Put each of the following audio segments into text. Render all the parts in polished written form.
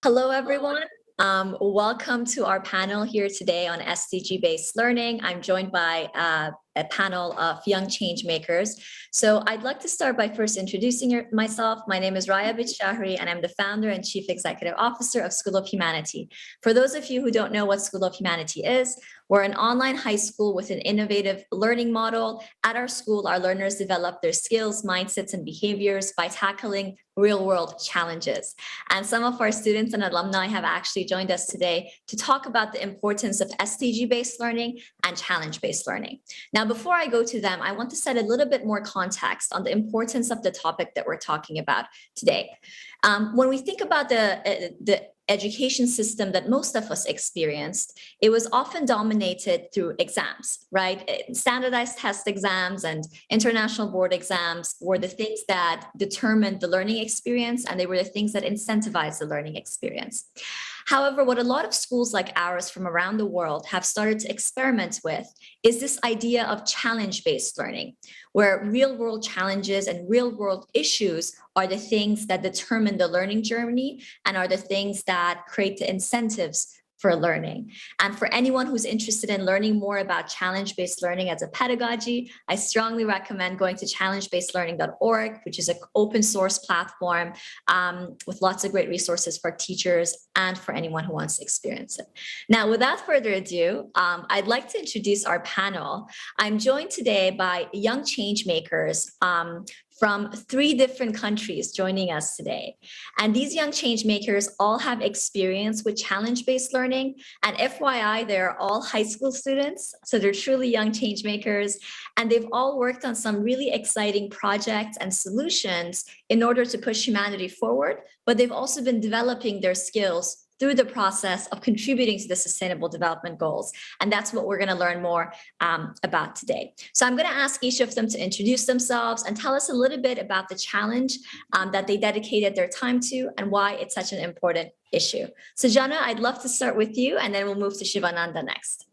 Hello, everyone. Welcome to our panel here today on SDG-based learning. I'm joined by a panel of young change makers. So I'd like to start by first introducing myself. My name is Raya Bidshahri, and I'm the founder and chief executive officer of School of Humanity. For those of you who don't know what School of Humanity is, we're an online high school with an innovative learning model. At our school, our learners develop their skills, mindsets, and behaviors by tackling real-world challenges. And some of our students and alumni have actually joined us today to talk about the importance of SDG-based learning and challenge-based learning. Now, before I go to them, I want to set a little bit more context on the importance of the topic that we're talking about today. When we think about the education system that most of us experienced, it was often dominated through exams, right? Standardized test exams and international board exams were the things that determined the learning experience, and they were the things that incentivized the learning experience. However, what a lot of schools like ours from around the world have started to experiment with is this idea of challenge-based learning, where real-world challenges and real-world issues are the things that determine the learning journey and are the things that create the incentives for learning. And for anyone who's interested in learning more about challenge-based learning as a pedagogy, I strongly recommend going to challengebasedlearning.org, which is an open source platform with lots of great resources for teachers and for anyone who wants to experience it. Now, without further ado, I'd like to introduce our panel. I'm joined today by young change makers from 3 different countries joining us today. And these young change makers all have experience with challenge-based learning. And FYI, they're all high school students, so they're truly young change makers. And they've all worked on some really exciting projects and solutions in order to push humanity forward, but they've also been developing their skills through the process of contributing to the Sustainable Development Goals. And that's what we're going to learn more about today. So I'm going to ask each of them to introduce themselves and tell us a little bit about the challenge that they dedicated their time to and why it's such an important issue. So Jana, I'd love to start with you, and then we'll move to Siva Nanda next.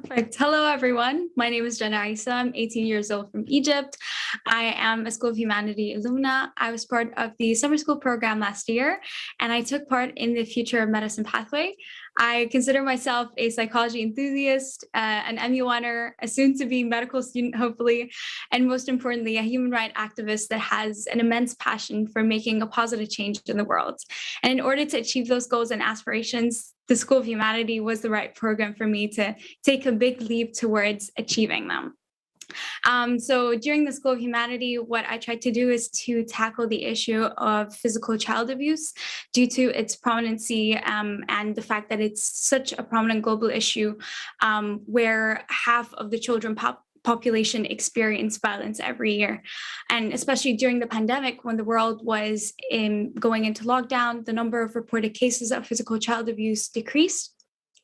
Perfect. Hello, everyone. My name is Jana Isa. I'm 18 years old from Egypt. I am a School of Humanity alumna. I was part of the summer school program last year, and I took part in the Future of Medicine pathway. I consider myself a psychology enthusiast, an MUNer, a soon-to-be medical student, hopefully, and most importantly, a human rights activist that has an immense passion for making a positive change in the world. And in order to achieve those goals and aspirations, the School of Humanity was the right program for me to take a big leap towards achieving them. So during the School of Humanity, what I tried to do is to tackle the issue of physical child abuse due to its prominency and the fact that it's such a prominent global issue where half of the children population experience violence every year. And especially during the pandemic, when the world was going into lockdown, the number of reported cases of physical child abuse decreased.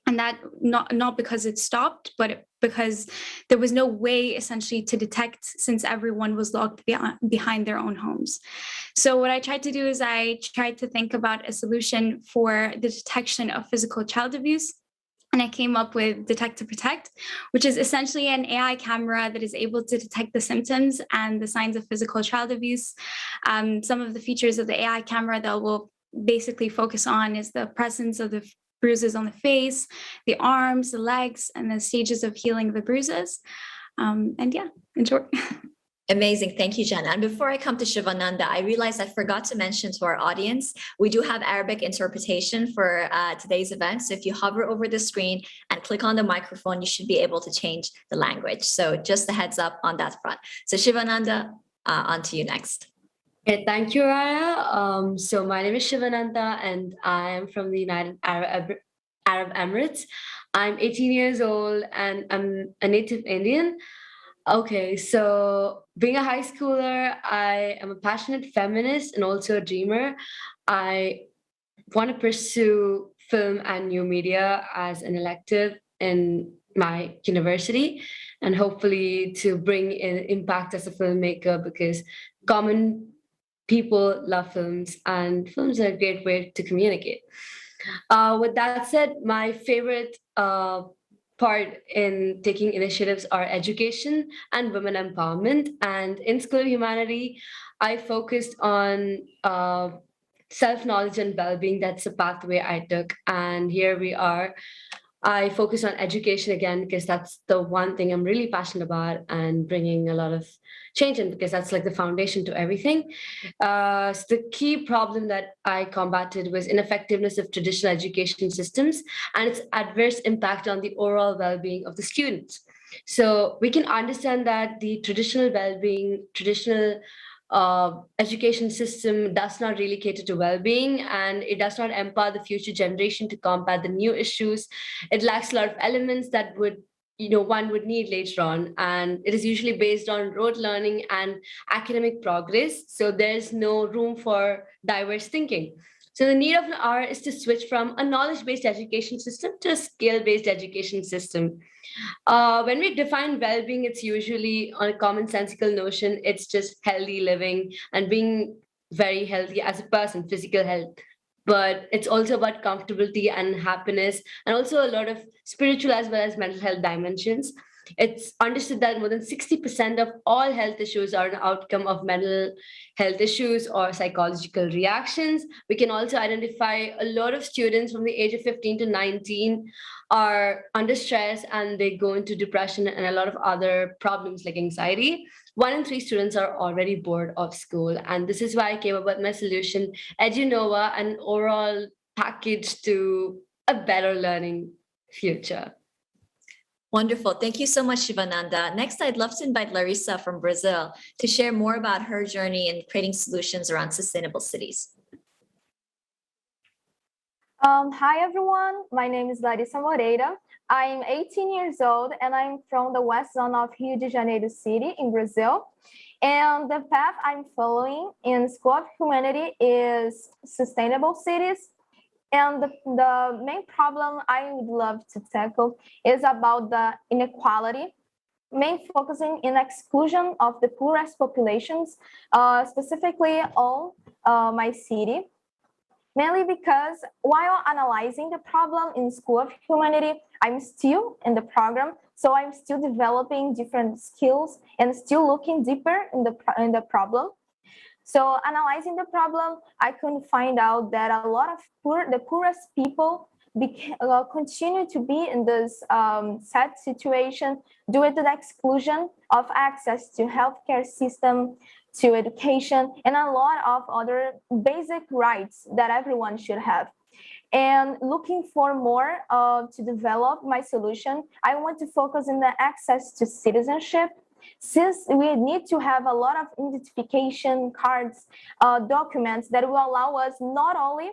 And that not because it stopped, but because there was no way essentially to detect, since everyone was locked behind their own homes. So what I tried to do is I tried to think about a solution for the detection of physical child abuse. And I came up with Detect to Protect, which is essentially an AI camera that is able to detect the symptoms and the signs of physical child abuse. Some of the features of the AI camera that we'll basically focus on is the presence of the bruises on the face, the arms, the legs, and the stages of healing the bruises. And yeah, enjoy. Amazing. Thank you, Jana. And before I come to Siva Nanda, I realized I forgot to mention to our audience, we do have Arabic interpretation for today's event. So if you hover over the screen and click on the microphone, you should be able to change the language. So just a heads up on that front. So Siva Nanda, on to you next. Okay, thank you, Raya. So my name is Siva Nanda, and I am from the United Arab Emirates. I'm 18 years old, and I'm a native Indian. Okay, so being a high schooler, I am a passionate feminist and also a dreamer. I want to pursue film and new media as an elective in my university, and hopefully to bring in impact as a filmmaker, because common people love films, and films are a great way to communicate. With that said, my favorite part in taking initiatives are education and women empowerment. And in School of Humanity, I focused on self-knowledge and well-being. That's the pathway I took. And here we are. I focus on education again because that's the one thing I'm really passionate about and bringing a lot of change in, because that's like the foundation to everything. So the key problem that I combated was ineffectiveness of traditional education systems and its adverse impact on the overall well-being of the students. So we can understand that the traditional well-being, traditional education system does not really cater to well-being, and it does not empower the future generation to combat the new issues. It lacks a lot of elements that would one would need later on, and it is usually based on rote learning and academic progress, so there's no room for diverse thinking. So the need of the hour is to switch from a knowledge-based education system to a skill-based education system. When we define well-being, it's usually on a commonsensical notion. It's just healthy living and being very healthy as a person, physical health. But it's also about comfortability and happiness, and also a lot of spiritual as well as mental health dimensions. It's understood that more than 60% of all health issues are an outcome of mental health issues or psychological reactions. We can also identify a lot of students from the age of 15 to 19 are under stress and they go into depression and a lot of other problems like anxiety. 1 in 3 students are already bored of school. And this is why I came up with my solution, EduNova, an overall package to a better learning future. Wonderful. Thank you so much, Siva Nanda. Next, I'd love to invite Larissa from Brazil to share more about her journey in creating solutions around sustainable cities. Hi, everyone. My name is Larissa Moreira. I'm 18 years old and I'm from the west zone of Rio de Janeiro city in Brazil. And the path I'm following in School of Humanity is sustainable cities. And the main problem I would love to tackle is about the inequality, main focusing in exclusion of the poorest populations, specifically on my city. Mainly because while analyzing the problem in School of Humanity, I'm still in the program, so I'm still developing different skills and still looking deeper in the problem. So analyzing the problem, I could find out that a lot of the poorest people continue to be in this sad situation due to the exclusion of access to healthcare system, to education, and a lot of other basic rights that everyone should have. And looking for more to develop my solution, I want to focus on the access to citizenship, since we need to have a lot of identification cards, documents that will allow us not only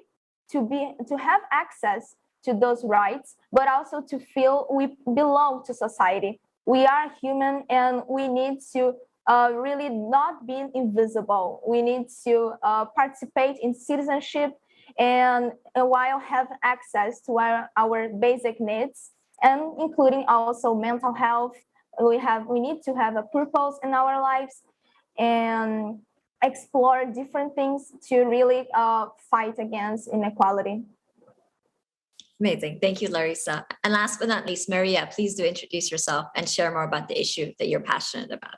to have access to those rights, but also to feel we belong to society. We are human and we need to really not being invisible. We need to participate in citizenship and while have access to our basic needs, and including also mental health. We need to have a purpose in our lives and explore different things to really fight against inequality. Amazing. Thank you, Larissa. And last but not least, Maria, please do introduce yourself and share more about the issue that you're passionate about.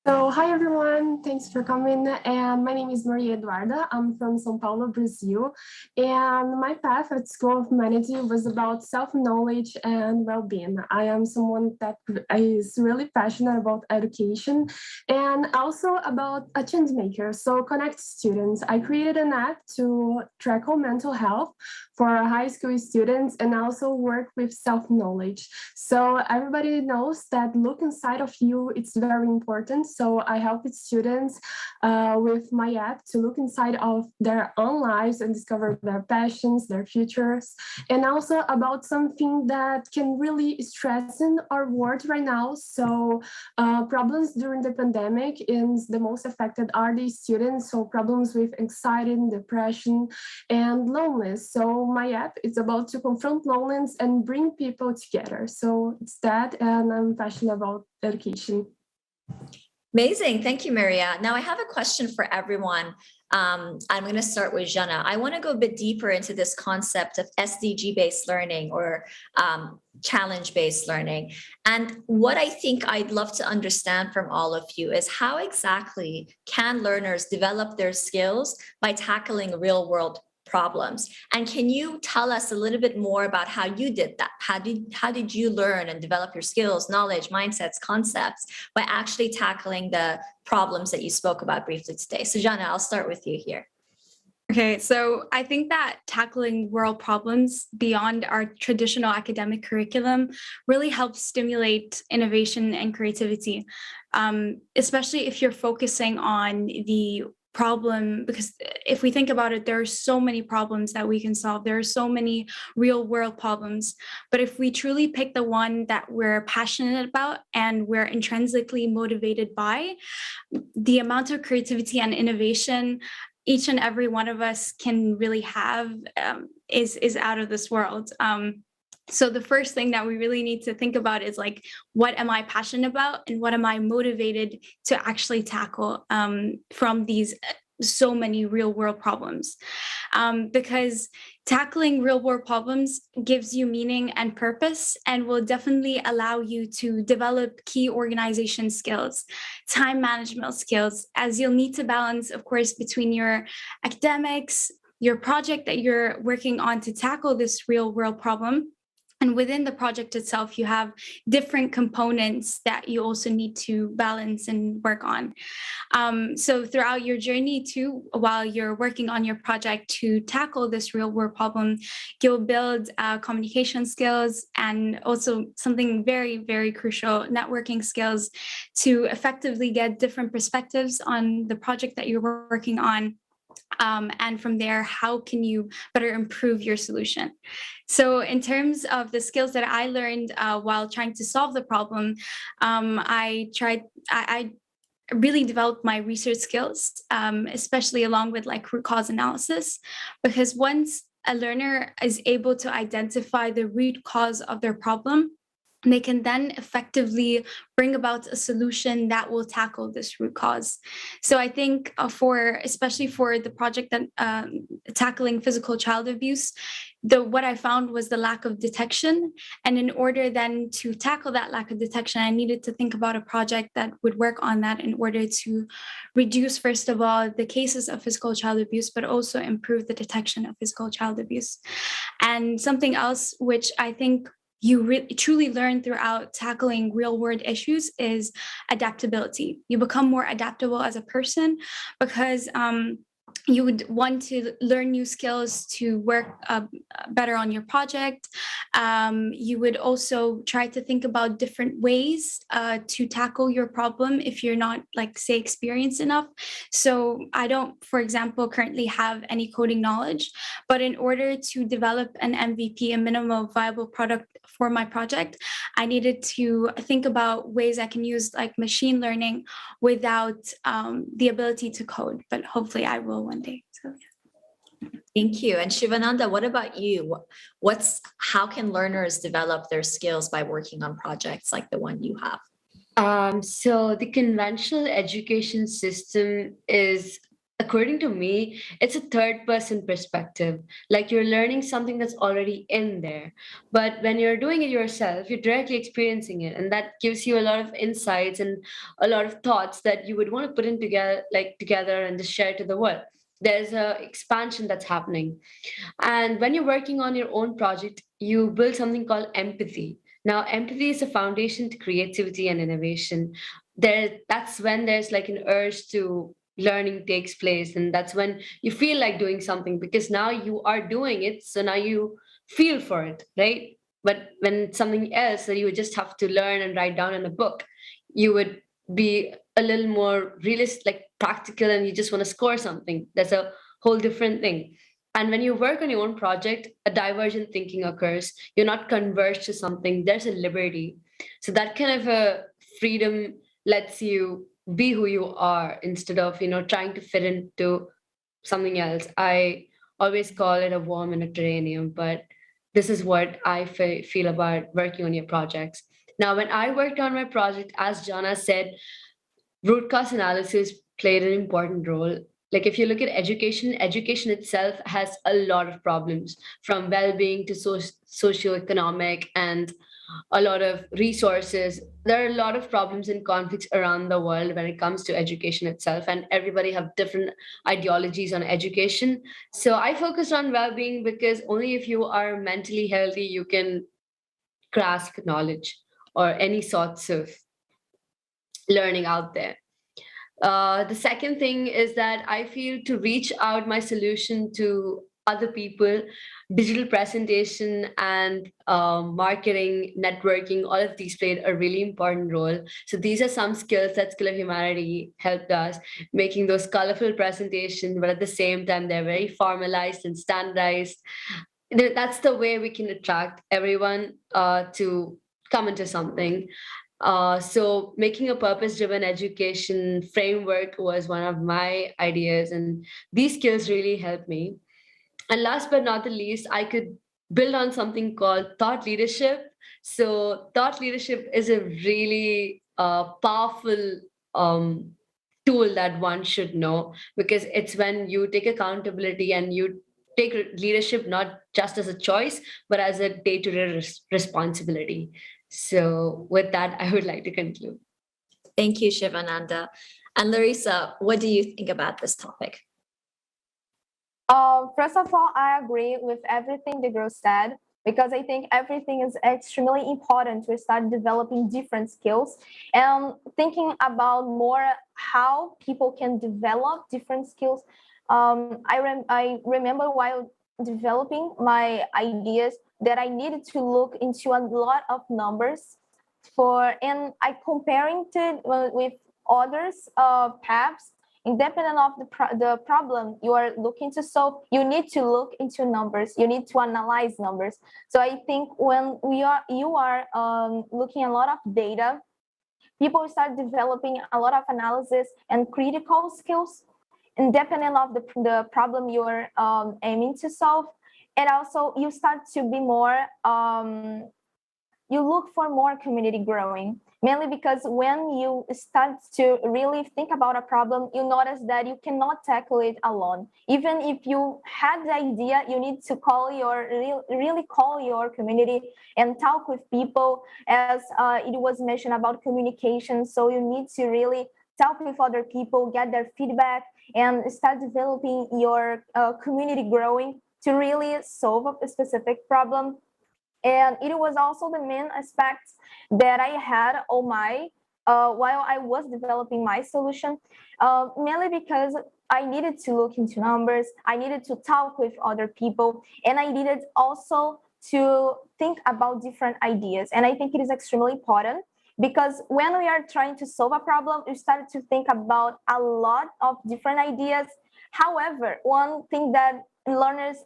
So, hi everyone, thanks for coming. And my name is Maria Eduarda. I'm from São Paulo, Brazil. And my path at School of Humanity was about self-knowledge and well-being. I am someone that is really passionate about education and also about a change maker. So connect students. I created an app to tackle mental health for high school students and also work with self-knowledge. So everybody knows that look inside of you, it's very important. So I help students with my app to look inside of their own lives and discover their passions, their futures, and also about something that can really stress in our world right now. So problems during the pandemic is the most affected are the students. So problems with anxiety, depression, and loneliness. So my app is about to confront loneliness and bring people together. So it's that, and I'm passionate about education. Amazing. Thank you, Maria. Now I have a question for everyone. I'm going to start with Jana. I want to go a bit deeper into this concept of SDG-based learning or challenge-based learning. And what I think I'd love to understand from all of you is how exactly can learners develop their skills by tackling real-world problems? And can you tell us a little bit more about how you did that? How did you learn and develop your skills, knowledge, mindsets, concepts by actually tackling the problems that you spoke about briefly today? So Jana, I'll start with you here. Okay, so I think that tackling world problems beyond our traditional academic curriculum really helps stimulate innovation and creativity, especially if you're focusing on the problem, because if we think about it, there are so many problems that we can solve. There are so many real world problems. But if we truly pick the one that we're passionate about and we're intrinsically motivated by, the amount of creativity and innovation each and every one of us can really have is out of this world. So the first thing that we really need to think about is like, what am I passionate about and what am I motivated to actually tackle from these so many real world problems? Because tackling real world problems gives you meaning and purpose and will definitely allow you to develop key organization skills, time management skills, as you'll need to balance, of course, between your academics, your project that you're working on to tackle this real world problem. And within the project itself, you have different components that you also need to balance and work on. So throughout your journey too, while you're working on your project to tackle this real world problem, you'll build communication skills and also something very, very crucial, networking skills to effectively get different perspectives on the project that you're working on. And from there, how can you better improve your solution? So in terms of the skills that I learned while trying to solve the problem, I really developed my research skills, especially along with like root cause analysis, because once a learner is able to identify the root cause of their problem, they can then effectively bring about a solution that will tackle this root cause. So I think especially for the project that tackling physical child abuse, what I found was the lack of detection. And in order then to tackle that lack of detection, I needed to think about a project that would work on that in order to reduce, first of all, the cases of physical child abuse, but also improve the detection of physical child abuse. And something else which I think you truly learn throughout tackling real world issues is adaptability. You become more adaptable as a person because you would want to learn new skills to work better on your project. You would also try to think about different ways to tackle your problem if you're not, like, say, experienced enough. So I don't, for example, currently have any coding knowledge, but in order to develop an MVP, a minimal viable product for my project, I needed to think about ways I can use like machine learning without the ability to code, but hopefully I will one day. So yeah. Thank you. And Siva Nanda, what about you? How can learners develop their skills by working on projects like the one you have? So the conventional education system is, according to me, it's a third person perspective. Like you're learning something that's already in there. But when you're doing it yourself, you're directly experiencing it. And that gives you a lot of insights and a lot of thoughts that you would want to put in together and just share to the world. There's a expansion that's happening. And when you're working on your own project, you build something called empathy. Now, empathy is a foundation to creativity and innovation. That's when there's like an urge to learning takes place, and that's when you feel like doing something because now you are doing it, so now you feel for it, right? But when it's something else that you would just have to learn and write down in a book, you would be a little more realistic, like practical, and you just want to score something. That's a whole different thing. And when you work on your own project, a divergent thinking occurs. You're not converged to something, there's a liberty. So that kind of a freedom lets you be who you are instead of trying to fit into something else. I always call it a worm in a terrarium, but this is what I feel about working on your projects. Now when I worked on my project, as Jana said, root cause analysis played an important role. Like if you look at education, education itself has a lot of problems, from well-being to socioeconomic and a lot of resources. There are a lot of problems and conflicts around the world when it comes to education itself, and everybody have different ideologies on education. So I focused on well-being because only if you are mentally healthy, you can grasp knowledge or any sorts of learning out there. The second thing is that I feel to reach out my solution to other people, digital presentation and marketing, networking, all of these played a really important role. So these are some skills that Skill of Humanity helped us, making those colorful presentations, but at the same time, they're very formalized and standardized. That's the way we can attract everyone to come into something. So making a purpose-driven education framework was one of my ideas, and these skills really helped me. And last but not the least, I could build on something called thought leadership. So thought leadership is a really powerful tool that one should know, because it's when you take accountability and you take leadership not just as a choice, but as a day-to-day responsibility. So with that, I would like to conclude. Thank you, Siva Nanda. And Larissa, what do you think about this topic? First of all, I agree with everything the girl said, because I think everything is extremely important to start developing different skills and thinking about more how people can develop different skills. I remember while developing my ideas that I needed to look into a lot of numbers and I comparing it with others paths. Independent of the problem you are looking to solve, you need to look into numbers. You need to analyze numbers. So I think when you are looking at a lot of data, people start developing a lot of analysis and critical skills, independent of the problem you are aiming to solve. And also you start to be more you look for more community growing, mainly because when you start to really think about a problem, you notice that you cannot tackle it alone. Even if you had the idea, you need to really call your community and talk with people, as it was mentioned about communication. So you need to really talk with other people, get their feedback, and start developing your community growing to really solve a specific problem. And it was also the main aspect that I had on my while I was developing my solution, mainly because I needed to look into numbers, I needed to talk with other people, and I needed also to think about different ideas. And I think it is extremely important, because when we are trying to solve a problem, we start to think about a lot of different ideas. However, one thing that learners,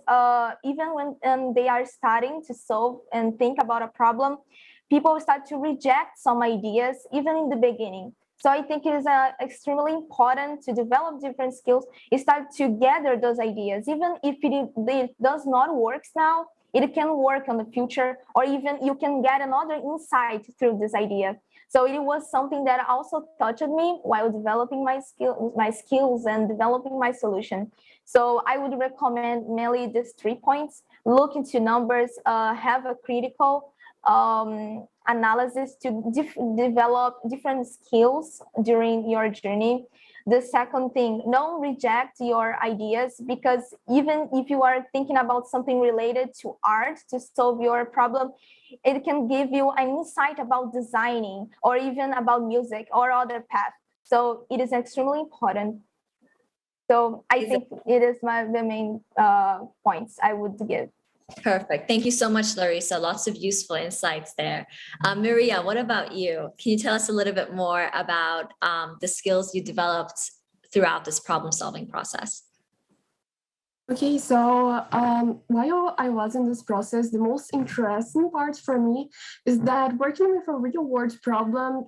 even when they are starting to solve and think about a problem, people start to reject some ideas even in the beginning. So I think it is extremely important to develop different skills, start to gather those ideas. Even if it does not work now, it can work in the future, or even you can get another insight through this idea. So it was something that also touched me while developing my skills and developing my solution. So I would recommend mainly these 3 points: look into numbers, have a critical analysis to develop different skills during your journey. The second thing, don't reject your ideas, because even if you are thinking about something related to art to solve your problem, it can give you an insight about designing or even about music or other paths. So it is extremely important. So I think it is the main points I would give. Perfect. Thank you so much, Larissa. Lots of useful insights there. Maria, what about you? Can you tell us a little bit more about the skills you developed throughout this problem-solving process? Okay, so while I was in this process, the most interesting part for me is that working with a real world problem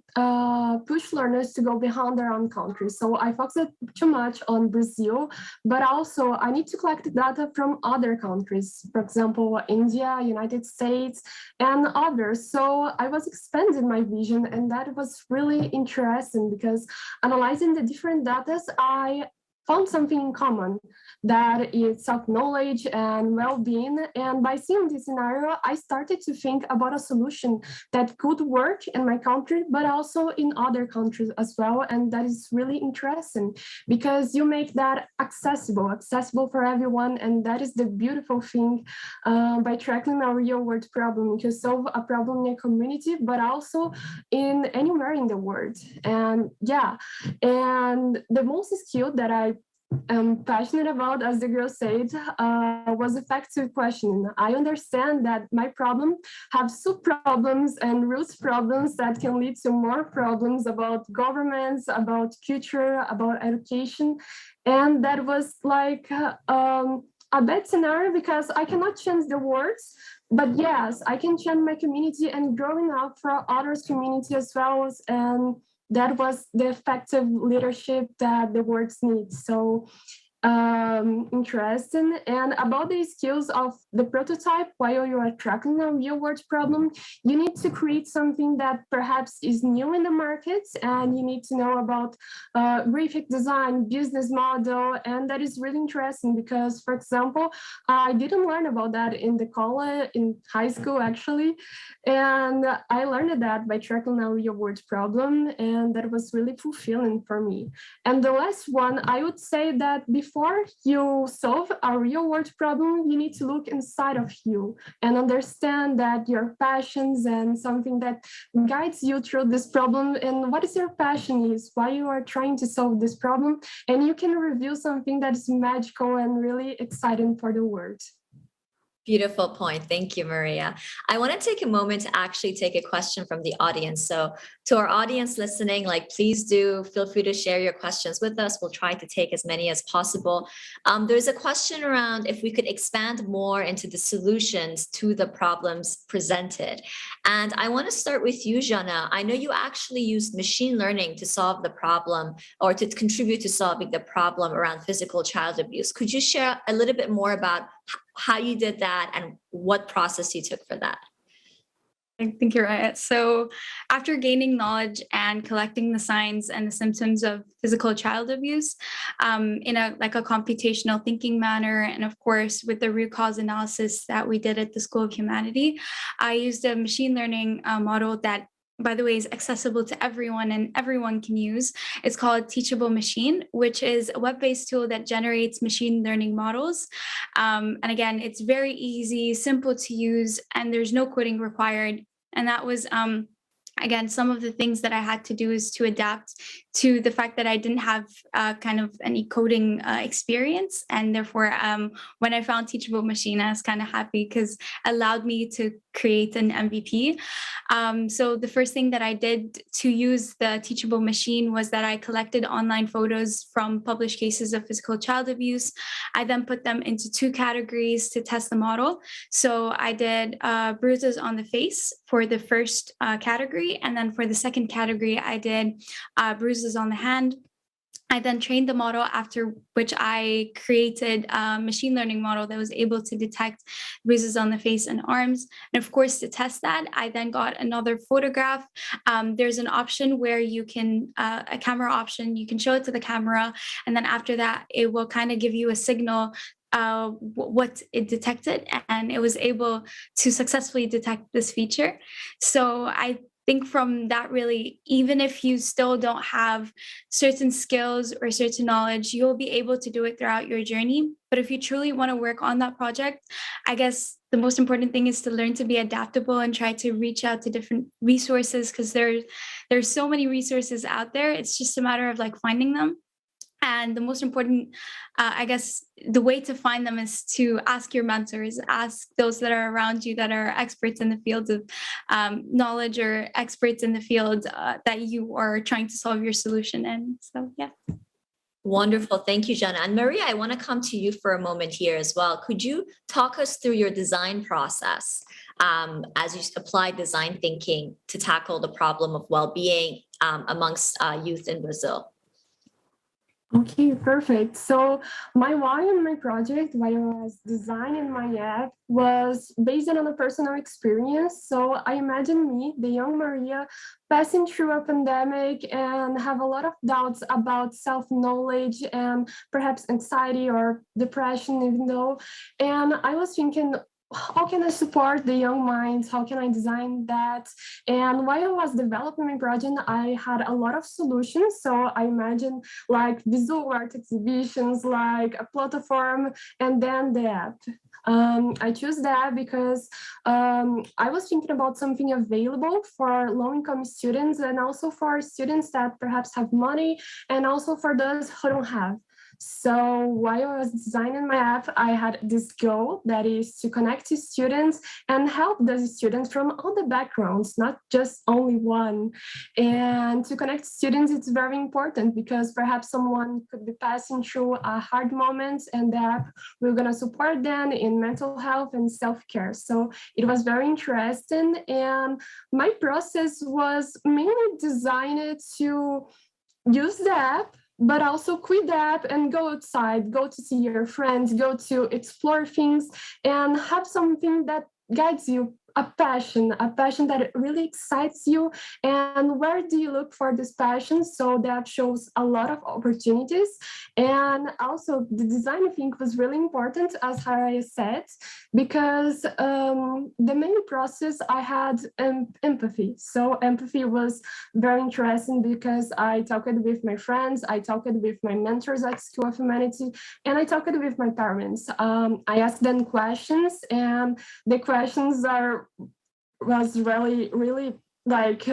push learners to go beyond their own country. So I focused too much on Brazil, but also I need to collect data from other countries, for example, India, United States, and others. So I was expanding my vision, and that was really interesting because analyzing the different data, I found something in common, that is self-knowledge and well-being. And by seeing this scenario, I started to think about a solution that could work in my country, but also in other countries as well. And that is really interesting because you make that accessible for everyone. And that is the beautiful thing by tackling a real world problem. You can solve a problem in a community, but also in anywhere in the world. And yeah, and the most skill that I am passionate about, as the girl said, was effective questioning. I understand that my problem have sub-problems and root problems that can lead to more problems about governments, about culture, about education. And that was like a bad scenario because I cannot change the words, but yes, I can change my community and growing up for others' community as well. And that was the effective leadership that the world needs. So interesting. And about the skills of the prototype, while you are tracking a real world problem, you need to create something that perhaps is new in the market, and you need to know about graphic design, business model. And that is really interesting because, for example, I didn't learn about that in the college, in high school actually, and I learned that by tracking a real world problem, and that was really fulfilling for me. And the last one, I would say that before you solve a real world problem, you need to look inside of you and understand that your passions and something that guides you through this problem, and what is your passion is, why you are trying to solve this problem, and you can reveal something that is magical and really exciting for the world. Beautiful point. Thank you, Maria. I want to take a moment to actually take a question from the audience. So to our audience listening, please do feel free to share your questions with us. We'll try to take as many as possible. There's a question around if we could expand more into the solutions to the problems presented. And I want to start with you, Jana. I know you actually used machine learning to solve the problem or to contribute to solving the problem around physical child abuse. Could you share a little bit more about how you did that and what process you took for that? I think you're right. So after gaining knowledge and collecting the signs and the symptoms of physical child abuse in a computational thinking manner, and of course with the root cause analysis that we did at the School of Humanity, I used a machine learning model that, by the way, is accessible to everyone and everyone can use. It's called Teachable Machine, which is a web-based tool that generates machine learning models. And again, it's very easy, simple to use, and there's no coding required. And that was, again, some of the things that I had to do is to adapt to the fact that I didn't have kind of any coding experience. And therefore, when I found Teachable Machine, I was kind of happy because it allowed me to create an MVP. So the first thing that I did to use the Teachable Machine was that I collected online photos from published cases of physical child abuse. I then put them into two categories to test the model. So I did bruises on the face for the first category. And then for the second category, I did bruises on the hand. I then trained the model, after which I created a machine learning model that was able to detect bruises on the face and arms. And of course, to test that, I then got another photograph. There's an option where you can, a camera option, you can show it to the camera. And then after that, it will kind of give you a signal what it detected, and it was able to successfully detect this feature. So I think from that, really, even if you still don't have certain skills or certain knowledge, you'll be able to do it throughout your journey. But if you truly want to work on that project, I guess the most important thing is to learn to be adaptable and try to reach out to different resources, because there's so many resources out there. It's just a matter of finding them. And the most important, I guess, the way to find them is to ask your mentors, ask those that are around you that are experts in the field of knowledge, or experts in the field that you are trying to solve your solution in. So, yeah. Wonderful. Thank you, Jenna. And Maria, I want to come to you for a moment here as well. Could you talk us through your design process as you apply design thinking to tackle the problem of well-being amongst youth in Brazil? Okay, perfect. So my why in my project, why I was designing my app, was based on a personal experience. So I imagine me, the young Maria, passing through a pandemic and have a lot of doubts about self-knowledge and perhaps anxiety or depression, even though. And I was thinking, how can I support the young minds? How can I design that? And while I was developing my project, I had a lot of solutions. So I imagined like visual art exhibitions, like a platform, and then the app. I chose that because I was thinking about something available for low-income students and also for students that perhaps have money and also for those who don't have. So while I was designing my app, I had this goal that is to connect to students and help those students from all the backgrounds, not just only one. And to connect students, it's very important because perhaps someone could be passing through a hard moment and the app we're going to support them in mental health and self-care. So it was very interesting. And my process was mainly designed to use the app, but also quit the app and go outside, go to see your friends, go to explore things and have something that guides you, a passion that really excites you. And where do you look for this passion? So that shows a lot of opportunities. And also the design, I think, was really important, as Raya said, because the main process I had empathy. So empathy was very interesting because I talked with my friends, I talked with my mentors at School of Humanity, and I talked with my parents. I asked them questions, and the questions was really like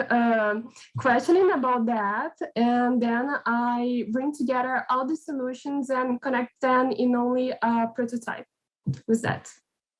questioning about that, and then I bring together all the solutions and connect them in only a prototype. Was that?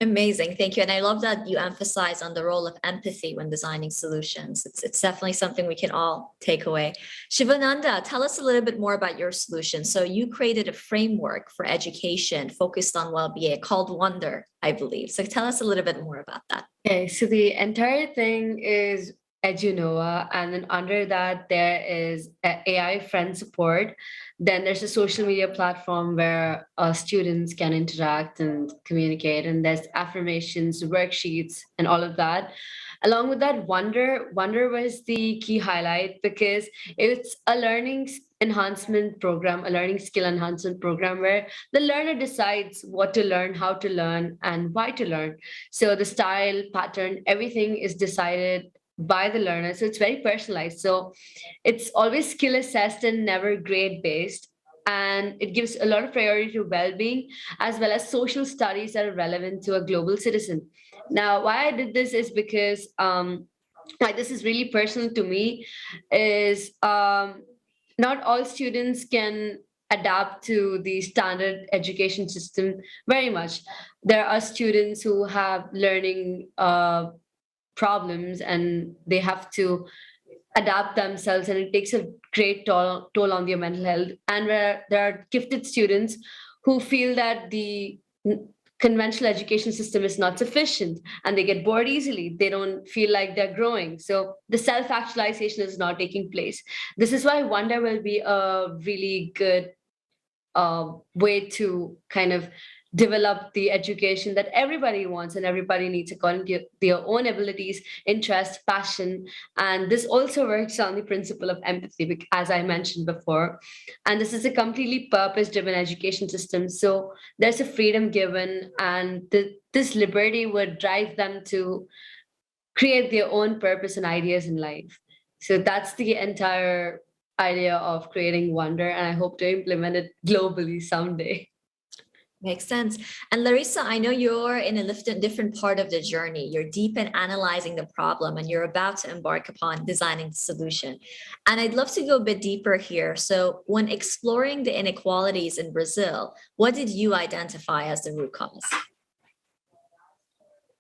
Amazing. Thank you. And I love that you emphasize on the role of empathy when designing solutions. It's definitely something we can all take away. Siva Nanda, tell us a little bit more about your solution. So you created a framework for education focused on well-being called Wonder, I believe. So tell us a little bit more about that. Okay, so the entire thing is Edunoa, and then under that there is AI friend support. Then there's a social media platform where students can interact and communicate, and there's affirmations, worksheets, and all of that. Along with that, Wonder was the key highlight because it's a learning enhancement program, a learning skill enhancement program where the learner decides what to learn, how to learn, and why to learn. So the style, pattern, everything is decided by the learner. So it's very personalized. So it's always skill assessed and never grade based. And it gives a lot of priority to well-being as well as social studies that are relevant to a global citizen. Now, why I did this is because why this is really personal to me is not all students can adapt to the standard education system very much. There are students who have learning problems and they have to adapt themselves, and it takes a great toll on their mental health. And where there are gifted students who feel that the conventional education system is not sufficient and they get bored easily, they don't feel like they're growing, so the self-actualization is not taking place. This is why Wonder will be a really good way to kind of develop the education that everybody wants and everybody needs according to their own abilities, interest, passion. And this also works on the principle of empathy, as I mentioned before. And this is a completely purpose-driven education system. So there's a freedom given, and this liberty would drive them to create their own purpose and ideas in life. So that's the entire idea of creating Wonder, and I hope to implement it globally someday. Makes sense. And Larissa, I know you're in a different part of the journey. You're deep in analyzing the problem and you're about to embark upon designing the solution. And I'd love to go a bit deeper here. So when exploring the inequalities in Brazil, what did you identify as the root cause?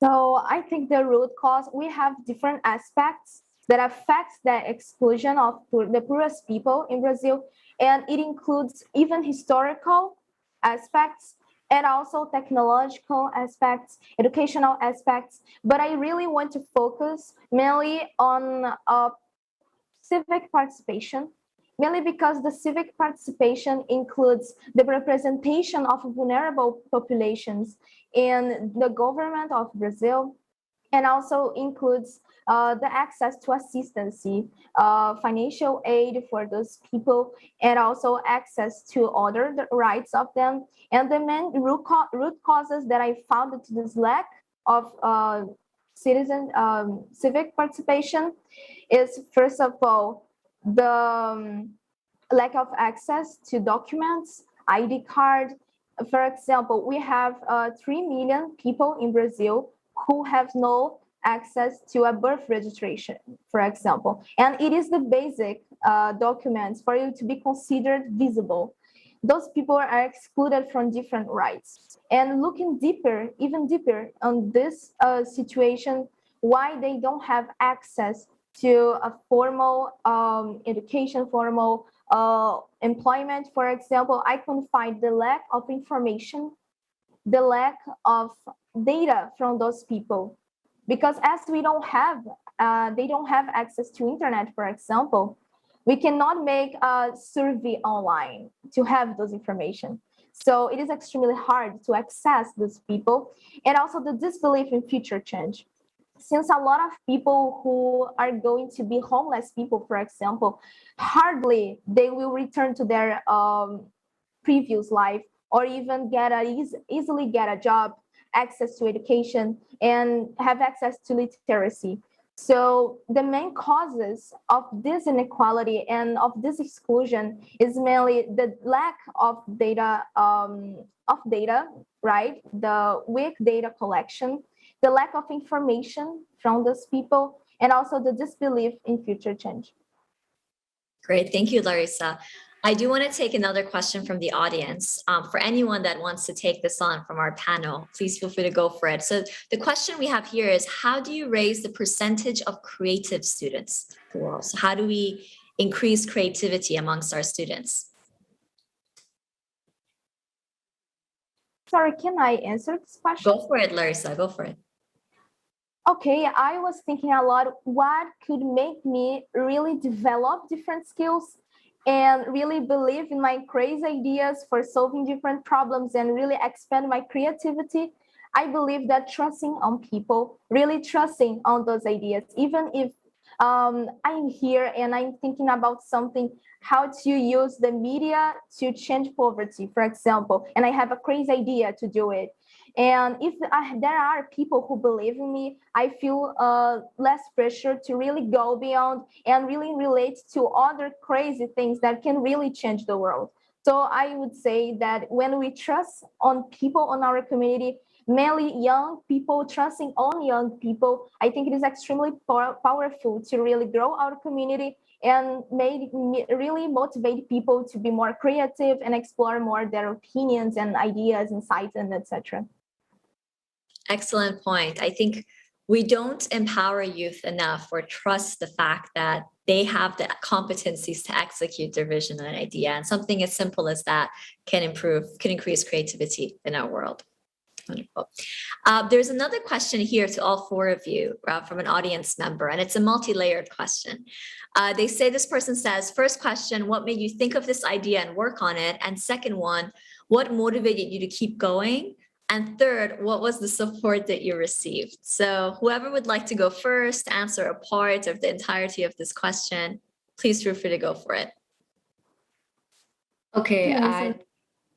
So I think the root cause, we have different aspects. that affects the exclusion of the poorest people in Brazil. And it includes even historical aspects and also technological aspects, educational aspects. But I really want to focus mainly on civic participation, mainly because the civic participation includes the representation of vulnerable populations in the government of Brazil, and also includes the access to assistance, financial aid for those people, and also access to other rights of them. And the main root causes that I found to this lack of citizen civic participation is, first of all, the lack of access to documents, ID card. For example, we have 3 million people in Brazil who have no access to a birth registration, for example. And it is the basic documents for you to be considered visible. Those people are excluded from different rights. And looking deeper, even deeper on this situation, why they don't have access to a formal education, formal employment, for example, I can find the lack of information, the lack of data from those people. Because as we don't have, they don't have access to internet, for example, we cannot make a survey online to have those information. So it is extremely hard to access those people, and also the disbelief in future change. Since a lot of people who are going to be homeless people, for example, hardly they will return to their previous life, or even easily get a job, access to education, and have access to literacy. So the main causes of this inequality and of this exclusion is mainly the lack of data, right? The weak data collection, the lack of information from those people, and also the disbelief in future change. Great. Thank you, Larissa. I do want to take another question from the audience. For anyone that wants to take this on from our panel, please feel free to go for it. So the question we have here is, how do you raise the percentage of creative students in the world? So how do we increase creativity amongst our students? Sorry, can I answer this question? Go for it, Larissa. Go for it. Okay, I was thinking a lot, what could make me really develop different skills and really believe in my crazy ideas for solving different problems and really expand my creativity? I believe that trusting on people, really trusting on those ideas, even if I'm here and I'm thinking about something, how to use the media to change poverty, for example, and I have a crazy idea to do it. And if there are people who believe in me, I feel less pressure to really go beyond and really relate to other crazy things that can really change the world. So I would say that when we trust on people on our community, mainly young people, trusting on young people, I think it is extremely powerful to really grow our community and really motivate people to be more creative and explore more their opinions and ideas, insights, and etc. Excellent point. I think we don't empower youth enough or trust the fact that they have the competencies to execute their vision and idea. And something as simple as that can increase creativity in our world. Wonderful. There's another question here to all four of you from an audience member, and it's a multi-layered question. They say, this person says, first question, what made you think of this idea and work on it? And second one, what motivated you to keep going? And third, what was the support that you received? So whoever would like to go first, answer a part of the entirety of this question, please feel free to go for it. Okay, Yeah,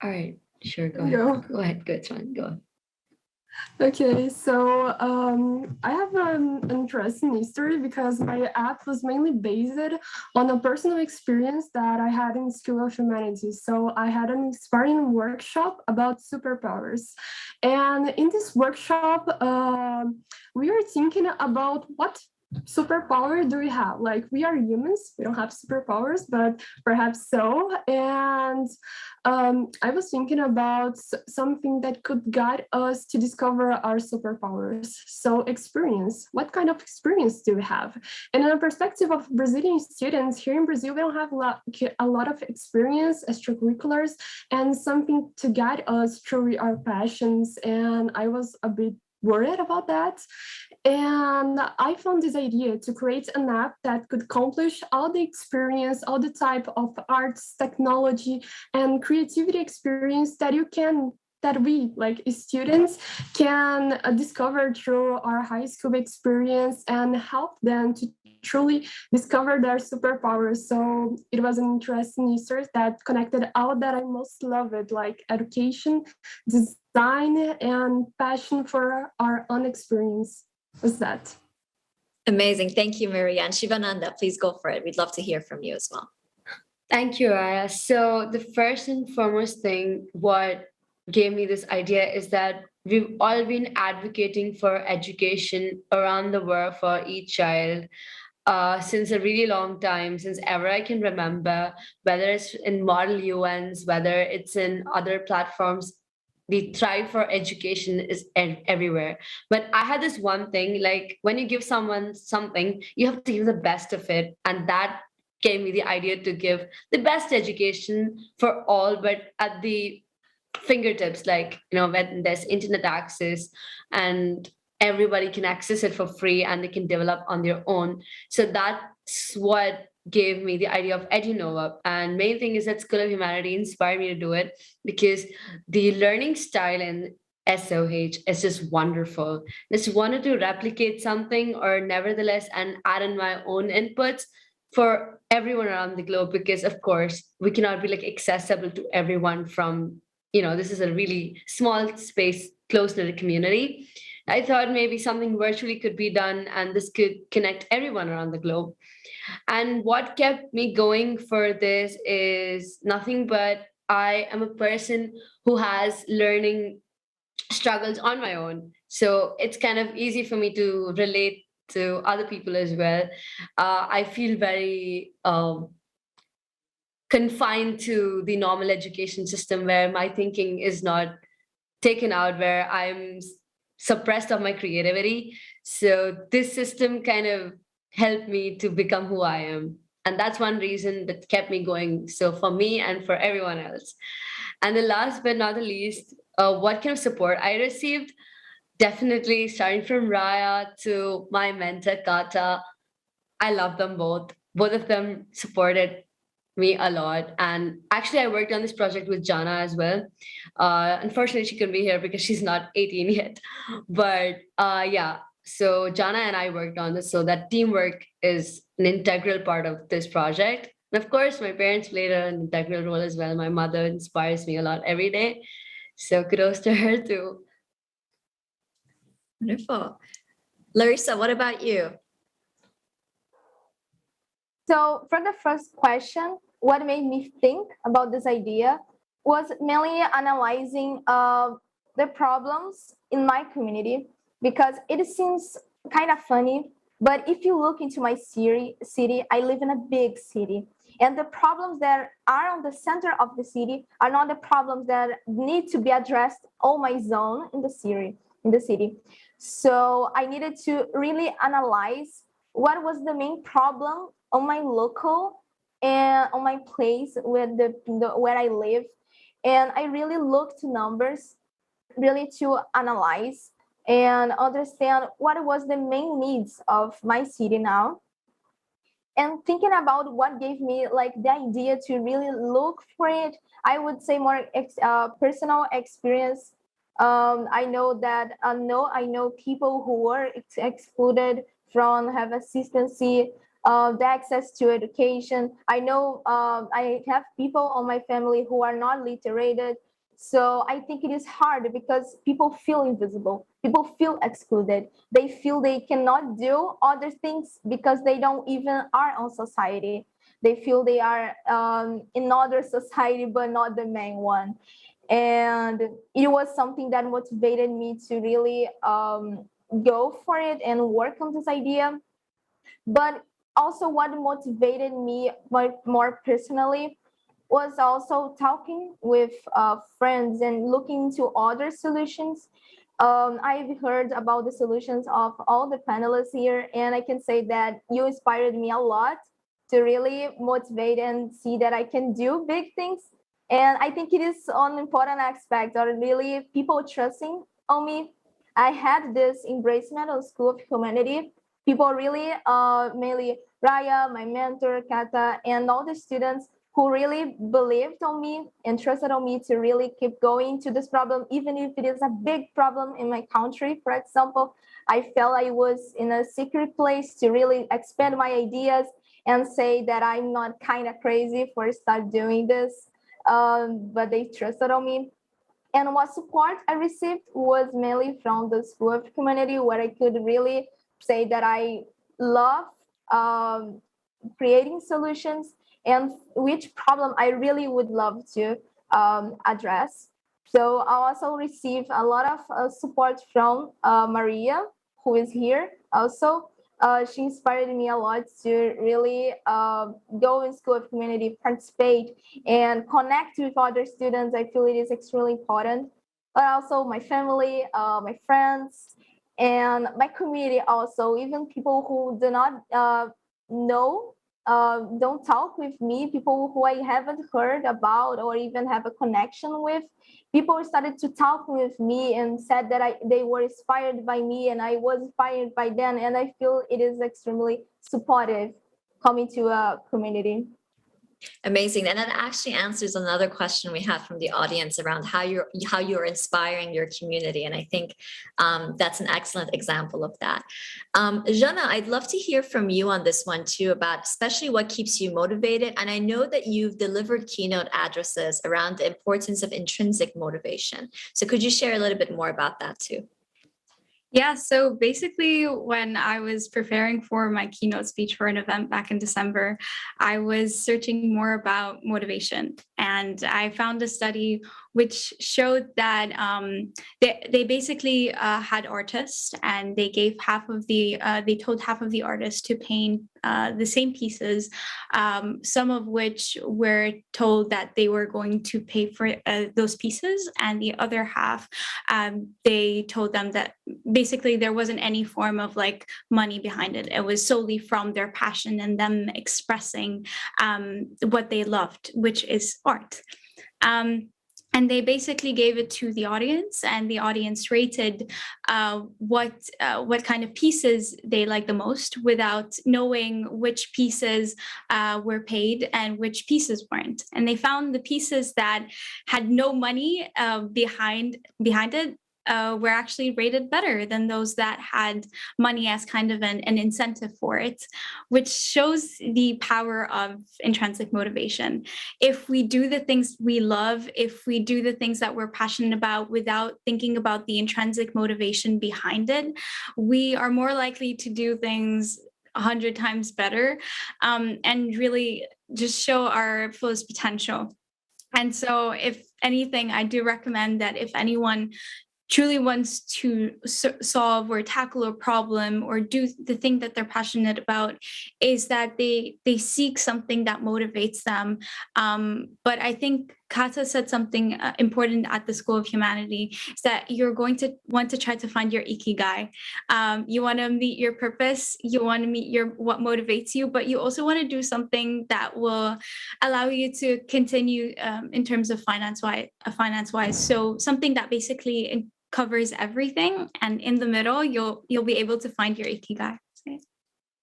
all right, sure, go ahead. Go ahead, good one, go ahead. Okay, so I have an interesting history because my app was mainly based on a personal experience that I had in School of Humanities. So I had an inspiring workshop about superpowers. And in this workshop, we were thinking about what superpower do we have? Like, we are humans, we don't have superpowers, but perhaps so. And I was thinking about something that could guide us to discover our superpowers. So experience, what kind of experience do we have? And in a perspective of Brazilian students, here in Brazil, we don't have a lot of experience, extracurriculars, and something to guide us through our passions. And I was a bit worried about that. And I found this idea to create an app that could accomplish all the experience, all the type of arts, technology, and creativity experience that we, like students, can discover through our high school experience and help them to truly discover their superpowers. So it was an interesting research that connected all that I most loved, like education, design, and passion for our own experience. Was that? Amazing. Thank you, Maria. And Siva Nanda, please go for it. We'd love to hear from you as well. Thank you, Raya. So the first and foremost thing, what gave me this idea is that we've all been advocating for education around the world for each child since a really long time, since ever I can remember, whether it's in Model UNs, whether it's in other platforms. The thrive for education is everywhere. But I had this one thing, like when you give someone something, you have to give the best of it. And that gave me the idea to give the best education for all, but at the fingertips, like, when there's internet access and everybody can access it for free and they can develop on their own. So that's what gave me the idea of EduNova. And main thing is that School of Humanity inspired me to do it because the learning style in SOH is just wonderful. Just wanted to replicate something or nevertheless and add in my own inputs for everyone around the globe, because of course we cannot be like accessible to everyone from, this is a really small space, close-knit community. I thought maybe something virtually could be done and this could connect everyone around the globe. And what kept me going for this is nothing but I am a person who has learning struggles on my own. So it's kind of easy for me to relate to other people as well. I feel very confined to the normal education system where my thinking is not taken out, where I'm suppressed of my creativity. So this system kind of helped me to become who I am. And that's one reason that kept me going. So for me and for everyone else. And the last but not the least, what kind of support I received? Definitely starting from Raya to my mentor, Kata. I love them both. Both of them supported me a lot. And actually, I worked on this project with Jana as well. Unfortunately, she couldn't be here because she's not 18 yet. But yeah, so Jana and I worked on this. So that teamwork is an integral part of this project. And of course, my parents played an integral role as well. My mother inspires me a lot every day. So kudos to her too. Wonderful. Larissa, what about you? So for the first question, what made me think about this idea was mainly analyzing the problems in my community, because it seems kind of funny, but if you look into my city, I live in a big city, and the problems that are on the center of the city are not the problems that need to be addressed on my zone in the city. So I needed to really analyze what was the main problem on my local and on my place with where I live. And I really looked to numbers, really to analyze and understand what was the main needs of my city now. And thinking about what gave me like the idea to really look for it, I would say more personal experience. I know that I know people who were excluded from have assistance, the access to education. I know I have people on my family who are not literated. So I think it is hard because people feel invisible. People feel excluded. They feel they cannot do other things because they don't even are on society. They feel they are in another society, but not the main one. And it was something that motivated me to really go for it and work on this idea. But also what motivated me more personally was also talking with friends and looking into other solutions. I've heard about the solutions of all the panelists here, and I can say that you inspired me a lot to really motivate and see that I can do big things. And I think it is an important aspect, or really people trusting on me. I had this embracement of School of Humanity. People really, mainly Raya, my mentor, Kata, and all the students who really believed on me and trusted on me to really keep going to this problem, even if it is a big problem in my country. For example, I felt I was in a secret place to really expand my ideas and say that I'm not kind of crazy for start doing this, but they trusted on me. And what support I received was mainly from the School of Humanity, where I could really say that I love creating solutions and which problem I really would love to address. So I also received a lot of support from Maria, who is here also. She inspired me a lot to really go in School of Humanity, participate, and connect with other students. I feel it is extremely important. But also my family, my friends, and my community also, even people who do not know, don't talk with me, people who I haven't heard about or even have a connection with. People started to talk with me and said that they were inspired by me and I was inspired by them. And I feel it is extremely supportive coming to a community. Amazing. And that actually answers another question we have from the audience around how you're inspiring your community. And I think that's an excellent example of that. Jana, I'd love to hear from you on this one too, about especially what keeps you motivated. And I know that you've delivered keynote addresses around the importance of intrinsic motivation. So could you share a little bit more about that too? Yeah, so basically when I was preparing for my keynote speech for an event back in December, I was searching more about motivation. And I found a study which showed that they basically had artists, and they gave they told half of the artists to paint the same pieces, some of which were told that they were going to pay for those pieces, and the other half, they told them that basically there wasn't any form of like money behind it. It was solely from their passion and them expressing what they loved, which is art. And they basically gave it to the audience, and the audience rated what kind of pieces they liked the most, without knowing which pieces were paid and which pieces weren't. And they found the pieces that had no money behind it were actually rated better than those that had money as kind of an incentive for it, which shows the power of intrinsic motivation. If we do the things we love, if we do the things that we're passionate about without thinking about the intrinsic motivation behind it, we are more likely to do things 100 times better, and really just show our fullest potential. And so if anything, I do recommend that if anyone truly wants to solve or tackle a problem or do the thing that they're passionate about, is that they seek something that motivates them. But I think Kata said something important at the School of Humanity, is that you're going to want to try to find your ikigai. You want to meet your purpose, you want to meet what motivates you, but you also want to do something that will allow you to continue in terms of finance-wise. So something that basically covers everything, and in the middle you'll be able to find your ikigai.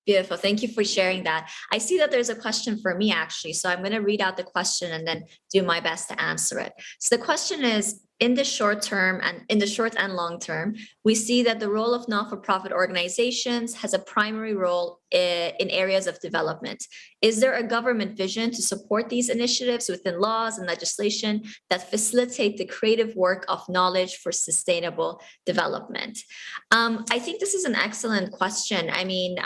Beautiful. Thank you for sharing that. I see that there's a question for me actually, so I'm going to read out the question and then do my best to answer it. So the question is, in the short term and in the short and long term, we see that the role of not-for-profit organizations has a primary role in areas of development. Is there a government vision to support these initiatives within laws and legislation that facilitate the creative work of knowledge for sustainable development? I think this is an excellent question. I mean,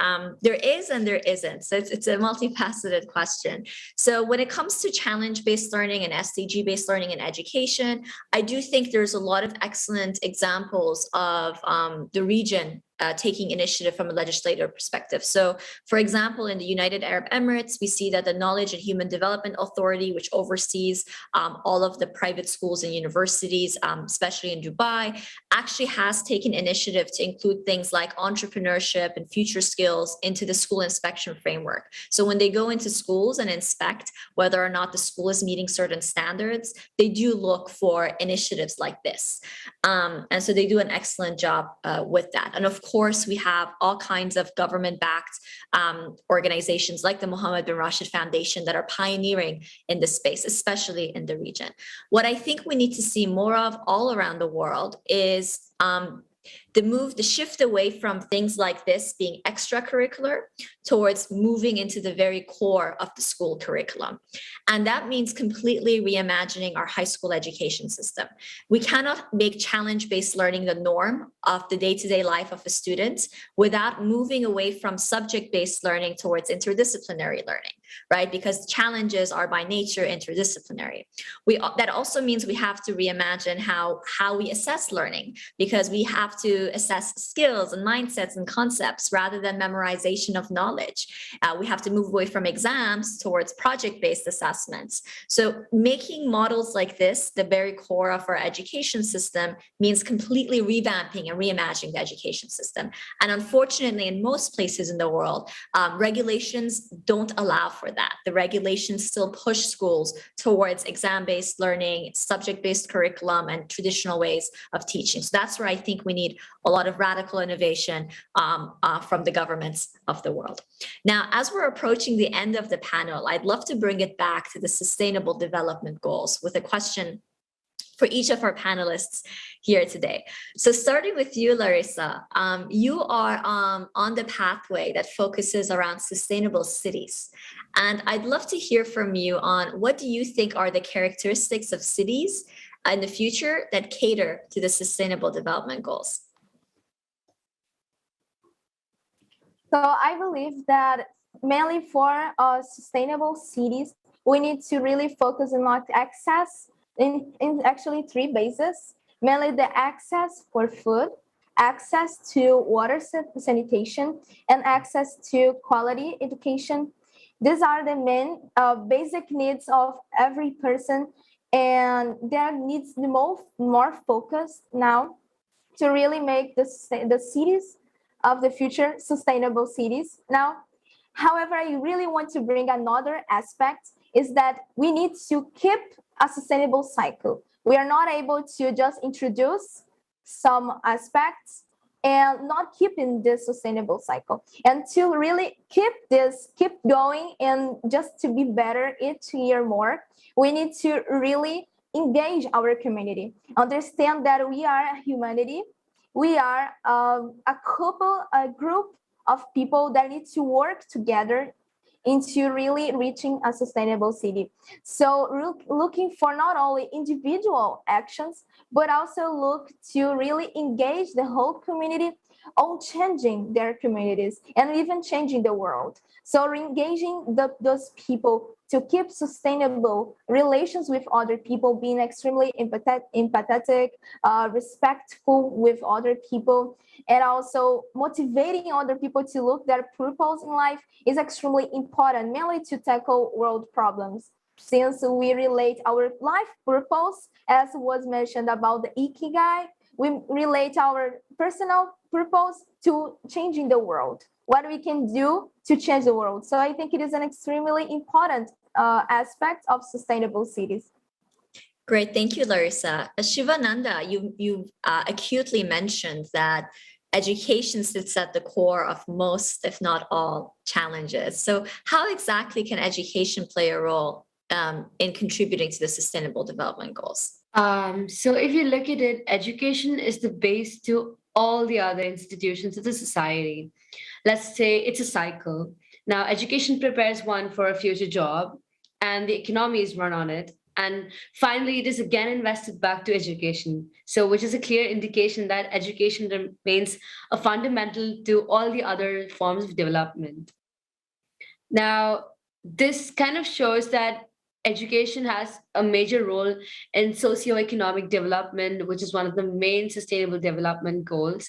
there is and there isn't. So it's a multifaceted question. So when it comes to challenge-based learning and SDG-based learning in education, I do think there's a lot of excellent examples of the region taking initiative from a legislative perspective. So, for example, in the United Arab Emirates, we see that the Knowledge and Human Development Authority, which oversees all of the private schools and universities, especially in Dubai, actually has taken initiative to include things like entrepreneurship and future skills into the school inspection framework. So when they go into schools and inspect whether or not the school is meeting certain standards, they do look for initiatives like this. And so they do an excellent job with that. And of course, we have all kinds of government-backed organizations like the Mohammed bin Rashid Foundation that are pioneering in this space, especially in the region. What I think we need to see more of all around the world is the shift away from things like this being extracurricular towards moving into the very core of the school curriculum. And that means completely reimagining our high school education system. We cannot make challenge-based learning the norm of the day-to-day life of a student without moving away from subject-based learning towards interdisciplinary learning, right? Because challenges are by nature interdisciplinary. That also means we have to reimagine how we assess learning, because we have to assess skills and mindsets and concepts rather than memorization of knowledge. We have to move away from exams towards project-based assessments. So making models like this the very core of our education system means completely revamping and reimagining the education system. And unfortunately, in most places in the world, regulations don't allow for that. The regulations still push schools towards exam-based learning, subject-based curriculum, and traditional ways of teaching. So that's where I think we need a lot of radical innovation from the governments of the world. Now, as we're approaching the end of the panel, I'd love to bring it back to the Sustainable Development Goals with a question for each of our panelists here today. So starting with you, Larissa, you are on the pathway that focuses around sustainable cities. And I'd love to hear from you on what do you think are the characteristics of cities in the future that cater to the Sustainable Development Goals? So I believe that mainly for sustainable cities, we need to really focus on like access in actually three bases, mainly the access for food, access to water sanitation, and access to quality education. These are the main basic needs of every person, and there needs the more focus now to really make the cities of the future sustainable cities. Now, however, I really want to bring another aspect is that we need to keep a sustainable cycle. We are not able to just introduce some aspects and not keeping this sustainable cycle. And to really keep going and just to be better each year more, we need to really engage our community, understand that we are a humanity. We are a group of people that need to work together into really reaching a sustainable city. So looking for not only individual actions, but also look to really engage the whole community on changing their communities and even changing the world. So engaging those people to keep sustainable relations with other people, being extremely empathetic, respectful with other people, and also motivating other people to look their purpose in life is extremely important, mainly to tackle world problems. Since we relate our life purpose, as was mentioned about the ikigai, we relate our personal purpose to changing the world, what we can do to change the world. So I think it is an extremely important aspect of sustainable cities. Great, thank you, Larissa. Siva Nanda, you acutely mentioned that education sits at the core of most, if not all, challenges. So how exactly can education play a role in contributing to the Sustainable Development Goals? So if you look at it, education is the base to all the other institutions of the society. Let's say it's a cycle. Now, education prepares one for a future job, and the economy is run on it. And finally, it is again invested back to education. So, which is a clear indication that education remains a fundamental to all the other forms of development. Now, this kind of shows that education has a major role in socioeconomic development, which is one of the main sustainable development goals.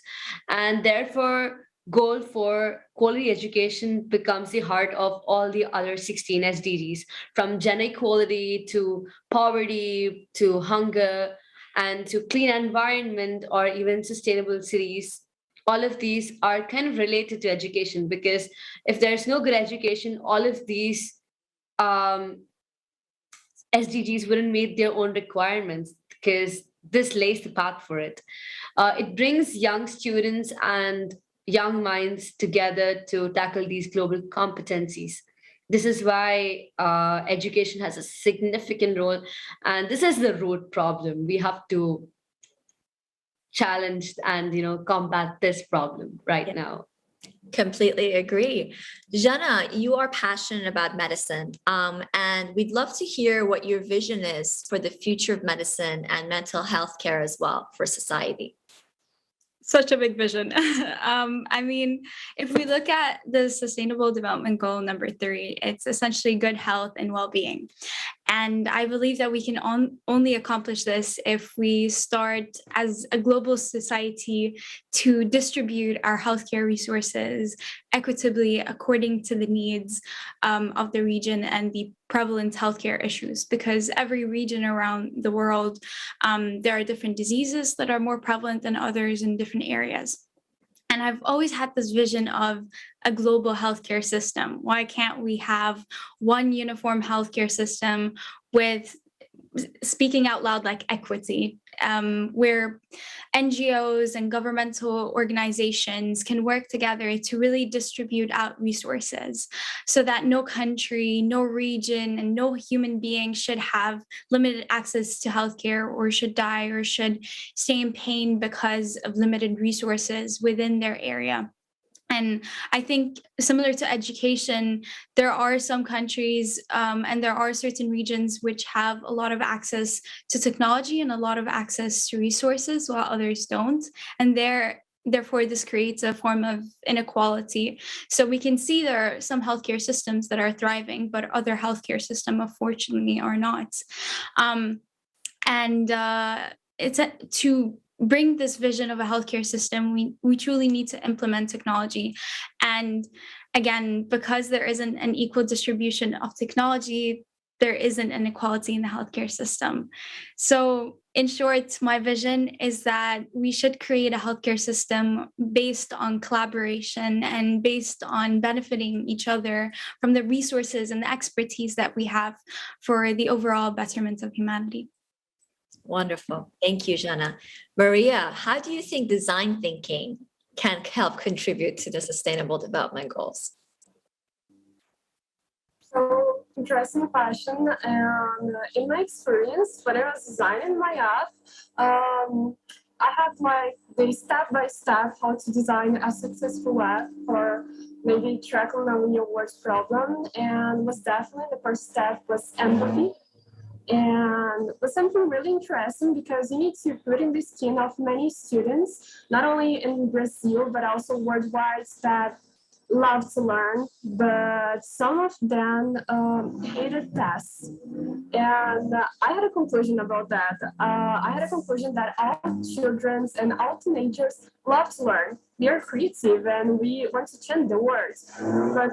And therefore, goal for quality education becomes the heart of all the other 16 SDGs, from gender equality to poverty to hunger and to clean environment or even sustainable cities. All of these are kind of related to education, because if there's no good education, all of these um, SDGs wouldn't meet their own requirements, because this lays the path for it. It brings young students and young minds together to tackle these global competencies. This is why education has a significant role, and this is the root problem. We have to challenge and combat this problem right Yeah. now. Completely agree. Jana, you are passionate about medicine, and we'd love to hear what your vision is for the future of medicine and mental health care as well for society. Such a big vision. I mean, if we look at the Sustainable Development Goal number 3, it's essentially good health and well-being. And I believe that we can only accomplish this if we start as a global society to distribute our healthcare resources equitably according to the needs of the region and the prevalent healthcare issues. Because every region around the world, there are different diseases that are more prevalent than others in different areas. And I've always had this vision of a global healthcare system. Why can't we have one uniform healthcare system with, speaking out loud, like equity, where NGOs and governmental organizations can work together to really distribute out resources, so that no country, no region, and no human being should have limited access to healthcare, or should die, or should stay in pain because of limited resources within their area. And I think, similar to education, there are some countries and there are certain regions which have a lot of access to technology and a lot of access to resources, while others don't. And therefore, this creates a form of inequality. So we can see there are some healthcare systems that are thriving, but other healthcare systems, unfortunately, are not. It's to bring this vision of a healthcare system, we truly need to implement technology. And again, because there isn't an equal distribution of technology, there isn't an equality in the healthcare system. So in short, my vision is that we should create a healthcare system based on collaboration and based on benefiting each other from the resources and the expertise that we have for the overall betterment of humanity. Wonderful. Thank you, Jana. Maria, how do you think design thinking can help contribute to the Sustainable Development Goals? So, interesting question. And in my experience, when I was designing my app, I had the step-by-step how to design a successful app for maybe tackling a real-world problem. And was definitely the first step was empathy. And it was something really interesting, because you need to put in the skin of many students, not only in Brazil, but also worldwide, that love to learn, but some of them hated tests. And I had a conclusion about that. I had a conclusion that all children and all teenagers love to learn. They are creative and we want to change the world. But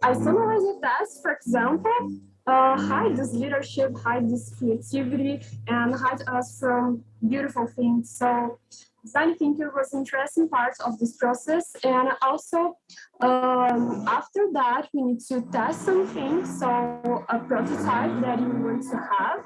I summarize the test, for example, hide this leadership, hide this creativity, and hide us from beautiful things. So design thinking was an interesting part of this process. And also, after that, we need to test something. So a prototype that you want to have.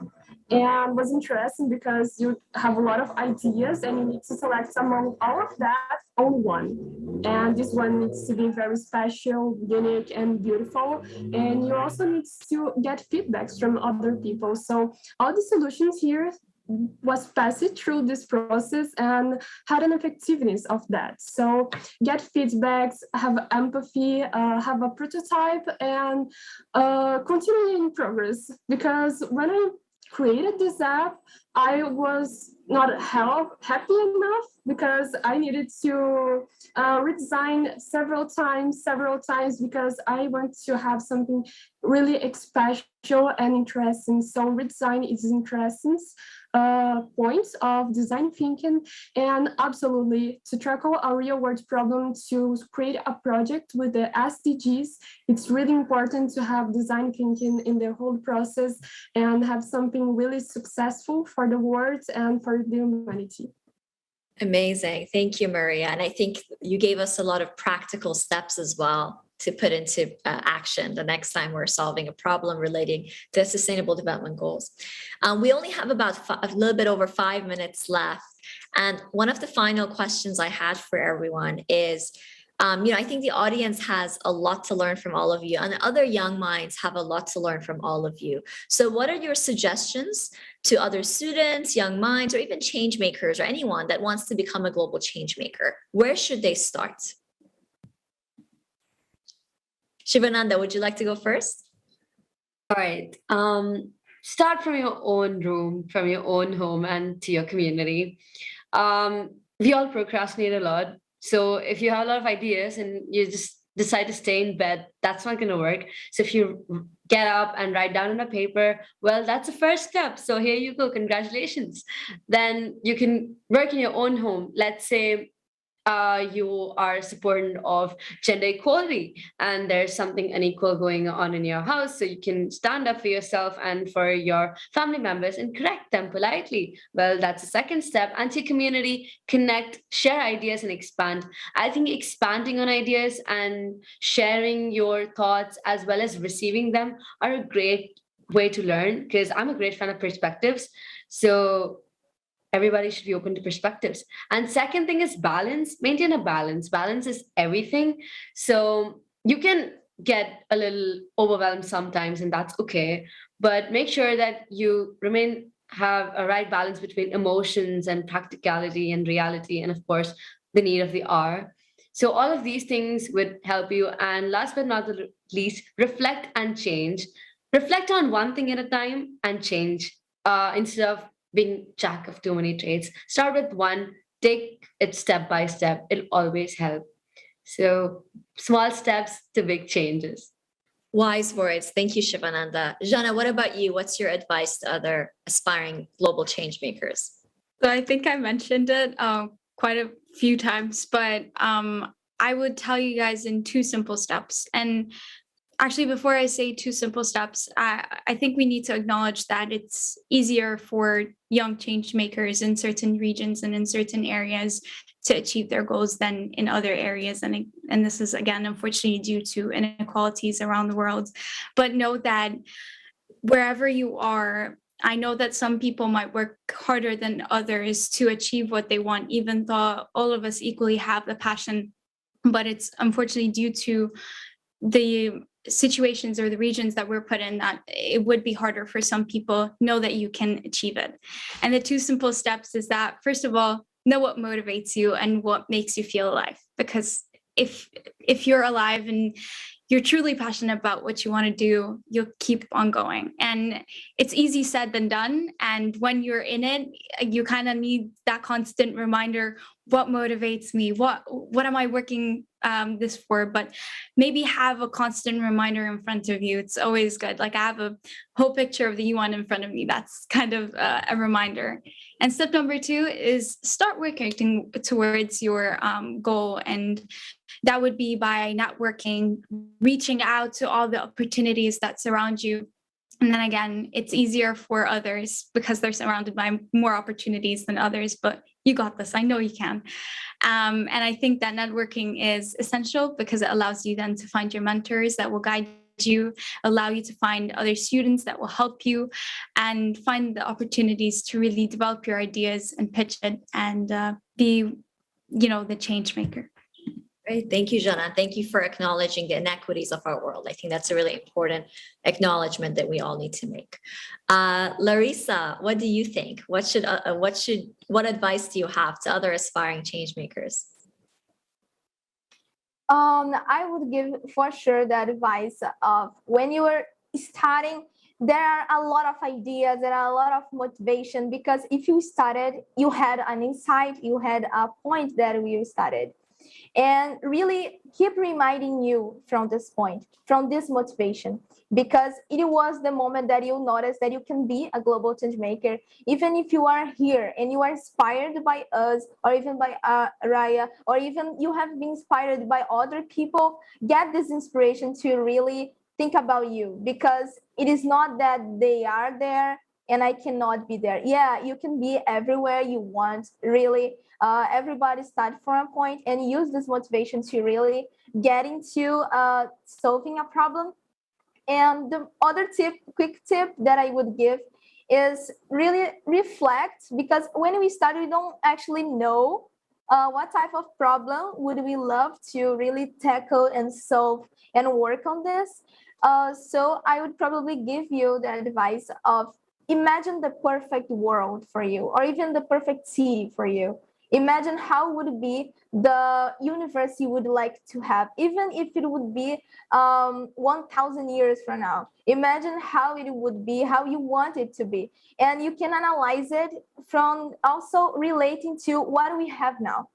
And was interesting because you have a lot of ideas and you need to select among all of that on one. And this one needs to be very special, unique, and beautiful. And you also need to get feedbacks from other people. So all the solutions here was passed through this process and had an effectiveness of that. So get feedbacks, have empathy, have a prototype, and continue in progress. Because when I created this app, I was not happy enough because I needed to redesign several times because I want to have something really special and interesting. So redesign is interesting point of design thinking, and absolutely to tackle a real world problem, to create a project with the SDGs, it's really important to have design thinking in the whole process and have something really successful for the world and for the humanity. Amazing. Thank you, Maria. And I think you gave us a lot of practical steps as well to put into action the next time we're solving a problem relating to Sustainable Development Goals. We only have about a little bit over 5 minutes left. And one of the final questions I had for everyone is, I think the audience has a lot to learn from all of you, and other young minds have a lot to learn from all of you. So what are your suggestions to other students, young minds, or even change makers, or anyone that wants to become a global change maker? Where should they start? Siva Nanda, would you like to go first? All right. Start from your own room, from your own home, and to your community. We all procrastinate a lot. So if you have a lot of ideas and you just decide to stay in bed, that's not going to work. So if you get up and write down on a paper, well, that's the first step. So here you go. Congratulations. Then you can work in your own home. Let's say you are supporting of gender equality and there's something unequal going on in your house, so you can stand up for yourself and for your family members and correct them politely. Well, that's the second step. Anti-community, connect, share ideas and expand. I think expanding on ideas and sharing your thoughts as well as receiving them are a great way to learn, because I'm a great fan of perspectives. So everybody should be open to perspectives. And second thing is balance. Maintain a balance. Balance is everything. So you can get a little overwhelmed sometimes, and that's okay. But make sure that you have a right balance between emotions and practicality and reality, and of course, the need of the hour. So all of these things would help you. And last but not the least, reflect and change. Reflect on one thing at a time and change, instead of being jack of too many trades. Start with one, take it step by step. It'll always help. So small steps to big changes. Wise words. Thank you, Shivananda. Jana, what about you? What's your advice to other aspiring global change makers? So I think I mentioned it quite a few times, but I would tell you guys in 2 simple steps. And actually, before I say 2 simple steps, I think we need to acknowledge that it's easier for young change makers in certain regions and in certain areas to achieve their goals than in other areas. And this is, again, unfortunately, due to inequalities around the world. But know that wherever you are, I know that some people might work harder than others to achieve what they want, even though all of us equally have the passion. But it's unfortunately due to the situations or the regions that we're put in that it would be harder for some people. Know that you can achieve it. And the 2 simple steps is that, first of all, know what motivates you and what makes you feel alive. Because if you're alive and you're truly passionate about what you want to do, you'll keep on going. And it's easy said than done. And when you're in it, you kind of need that constant reminder: what motivates me? What am I working this for? But maybe have a constant reminder in front of you. It's always good. Like, I have a whole picture of the UN in front of me. That's kind of a reminder. And step number 2 is start working towards your goal. And that would be by networking, reaching out to all the opportunities that surround you. And then again, it's easier for others because they're surrounded by more opportunities than others, but you got this. I know you can. And I think that networking is essential because it allows you then to find your mentors that will guide you, allow you to find other students that will help you, and find the opportunities to really develop your ideas and pitch it and be, the change maker. Great. Thank you, Jana. Thank you for acknowledging the inequities of our world. I think that's a really important acknowledgement that we all need to make. Larissa, what do you think? What advice do you have to other aspiring change makers? I would give for sure the advice of when you are starting there are a lot of ideas, there are a lot of motivation, because if you started, you had an insight, you had a point that you started. And really keep reminding you from this point, from this motivation, because it was the moment that you notice that you can be a global change maker. Even if you are here and you are inspired by us, or even by Raya, or even you have been inspired by other people, get this inspiration to really think about you, because it is not that they are there and I cannot be there. Yeah, you can be everywhere you want, really. Everybody start from a point and use this motivation to really get into solving a problem. And the other quick tip that I would give is really reflect, because when we start, we don't actually know what type of problem would we love to really tackle and solve and work on this. So I would probably give you the advice of imagine the perfect world for you, or even the perfect city for you. Imagine how would be the universe you would like to have, even if it would be 1,000 years from now. Imagine how it would be, how you want it to be. And you can analyze it from also relating to what we have now.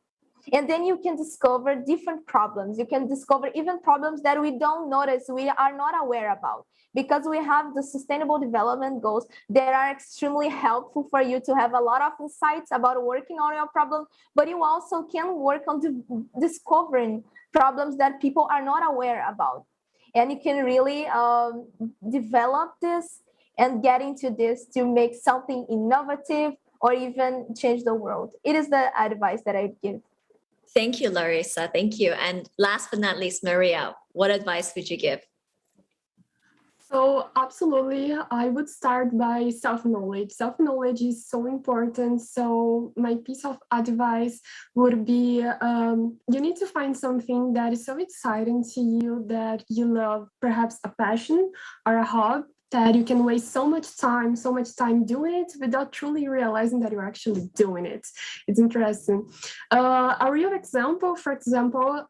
And then you can discover different problems. You can discover even problems that we don't notice, we are not aware about. Because we have the sustainable development goals that are extremely helpful for you to have a lot of insights about working on your problem, but you also can work on discovering problems that people are not aware about. And you can really develop this and get into this to make something innovative or even change the world. It is the advice that I give. Thank you, Larissa. Thank you. And last but not least, Maria, what advice would you give? So absolutely, I would start by self-knowledge. Self-knowledge is so important. So my piece of advice would be, you need to find something that is so exciting to you, that you love, perhaps a passion or a hobby, that you can waste so much time doing it without truly realizing that you're actually doing it. It's interesting. A real example, for example,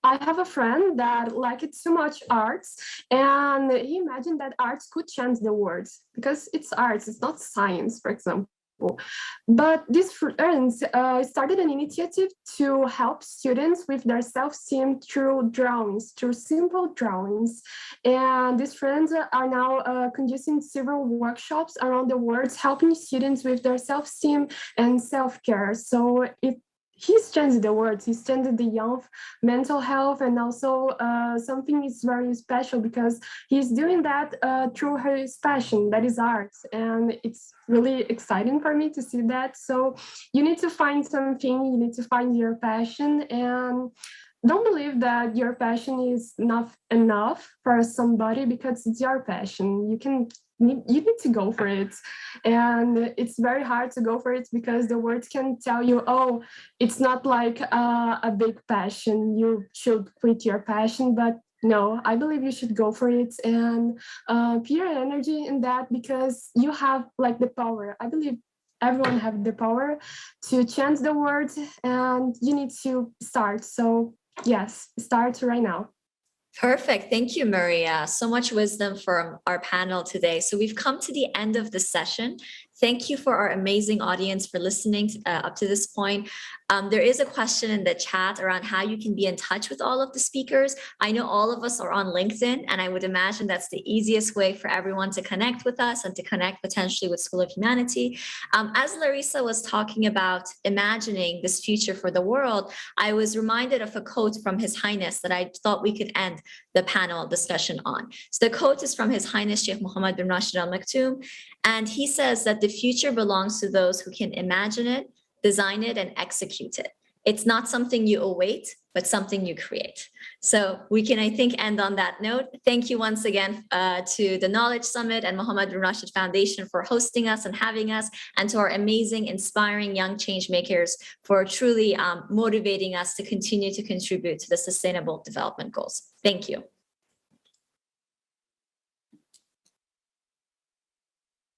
I have a friend that liked too much arts, and he imagined that arts could change the world, because it's arts, it's not science, for example. But these friends started an initiative to help students with their self-esteem through drawings, through simple drawings. And these friends are now conducting several workshops around the world, helping students with their self-esteem and self-care. So he's changed the world, he's changed the young mental health, and also something is very special because he's doing that through his passion, that is art. And it's really exciting for me to see that. So you need to find something, you need to find your passion, and don't believe that your passion is not enough for somebody, because it's your passion. You need to go for it. And it's very hard to go for it because the world can tell you, oh, it's not like a big passion, you should quit your passion. But no, I believe you should go for it and put your energy in that, because you have like the power. I believe everyone have the power to change the world, and you need to start. So yes, start right now. Perfect. Thank you, Maria. So much wisdom from our panel today. So we've come to the end of the session. Thank you for our amazing audience for listening up to this point. There is a question in the chat around how you can be in touch with all of the speakers. I know all of us are on LinkedIn, and I would imagine that's the easiest way for everyone to connect with us and to connect potentially with School of Humanity. As Larissa was talking about imagining this future for the world, I was reminded of a quote from His Highness that I thought we could end the panel discussion on. So the quote is from His Highness Sheikh Mohammed bin Rashid Al Maktoum, and he says that the future belongs to those who can imagine it, design it, and execute it. It's not something you await, but something you create. So we can, I think, end on that note. Thank you once again to the Knowledge Summit and Mohammed bin Rashid Foundation for hosting us and having us, and to our amazing, inspiring young change makers for truly motivating us to continue to contribute to the Sustainable Development Goals. Thank you.